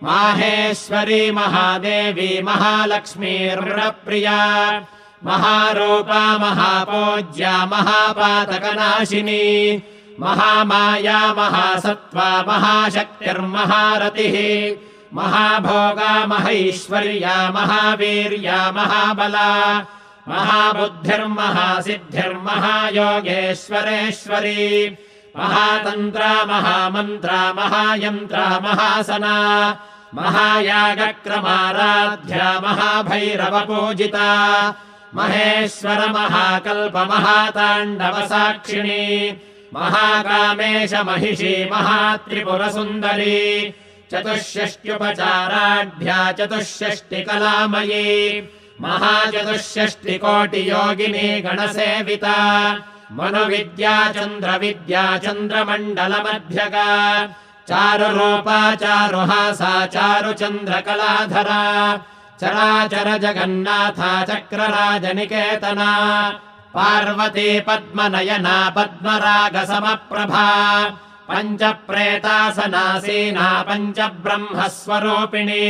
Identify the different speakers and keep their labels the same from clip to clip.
Speaker 1: माहेश्वरी महादेवी महालक्ष्मीर्प्रिया महारूपा महापूज्या महापातकनाशिनी महामाया महासत्त्वा महाशक्तिर्महारतिः महाभोगा महैश्वर्या महावीर्या महाबला महाबुद्धिर्महासिद्धिर्महायोगेश्वरेश्वरी महातन्त्रा महामन्त्रा महायन्त्रा महासना महायागक्रमाराध्या महाभैरवपूजिता महेश्वर महाकल्प महाताण्डवसाक्षिणी महाकामेश महिषी महात्रिपुरसुन्दरी चतुष्षष्ट्युपचाराढ्या चतुष्षष्टिकलामयी महाचतुष्षष्टिकोटियोगिनी गणसेविता मनुविद्या चन्द्रविद्या चन्द्रमण्डलमध्यगा चारुरूपा चारुहासा चारुचन्द्रकलाधरा चराचर जगन्नाथा चक्रराजनिकेतना पार्वती पद्मनयना पद्मरागसमप्रभा पञ्चप्रेतासनासीना पञ्चब्रह्मस्वरूपिणी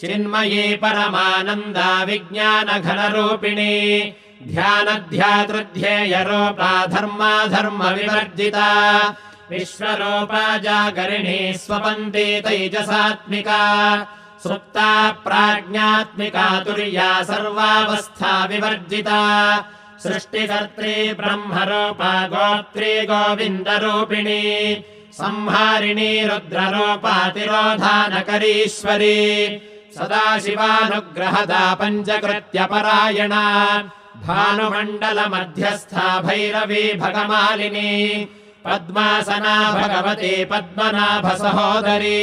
Speaker 1: चिन्मयी परमानन्दा विज्ञानघनरूपिणी ध्यानध्यातृध्येयरूपा धर्माधर्मविवर्जिता विश्वरूपा जागरिणी स्वपन्ती तैजसात्मिका सुप्ता प्राज्ञात्मिका तुर्या सर्वावस्था विवर्जिता सृष्टिकर्त्री ब्रह्मरूपा गोत्री गोविन्दरूपिणी संहारिणी रुद्ररूपा तिरोधानकरीश्वरी सदाशिवानुग्रहदा पञ्चकृत्यपरायणा भानुमण्डलमध्यस्था भैरवी भगमालिनी पद्मासना भगवती पद्मनाभसहोदरी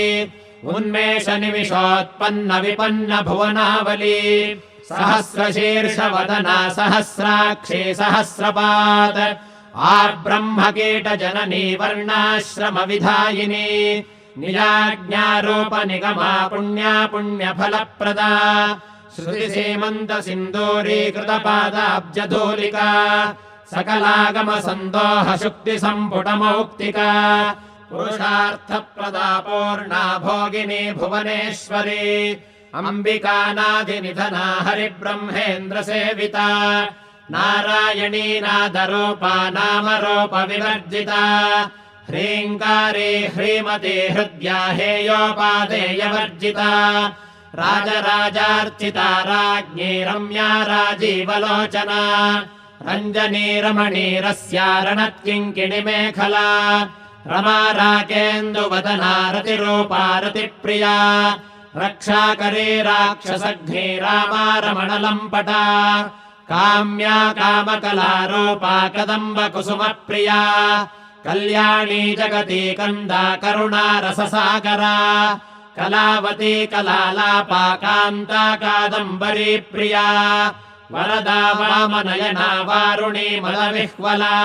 Speaker 1: उन्मेषनिमिषोत्पन्न विपन्न भुवनावली सहस्रशीर्षवदना सहस्राक्षी सहस्रपाद आब्रह्मकीटजननी वर्णाश्रमविधायिनी निजाज्ञारूपनिगमा पुण्या पुण्यफलप्रदा श्रुतिसीमन्तसिन्दूरीकृतपादाब्जधूलिका सकलागमसन्दोहशुक्तिसम्पुटमौक्तिका पुरुषार्थप्रदा पूर्णा भोगिनी भुवनेश्वरी अम्बिकानादिनिधना हरिब्रह्मेन्द्रसेविता नारायणी नादरूपा नामरूपविवर्जिता ह्रीङ्कारी ह्रीमती हृद्या हेयोपादेयवर्जिता राजराजार्चिता राज्ञी रम्या राजीवलोचना रञ्जनी रमणीरस्या रणत्किङ्किणिमेखला रमा राकेन्दुवदना रतिरूपा रतिप्रिया रक्षाकरी राक्षसघ्नी रामा रमणलम्पटा काम्या कामकलारूपा कदम्बकुसुमप्रिया कल्याणी जगती कन्दा करुणा रससागरा कलावती कलालापा कान्ता कादम्बरी प्रिया वरदा वामनयना वारुणी मदविह्वला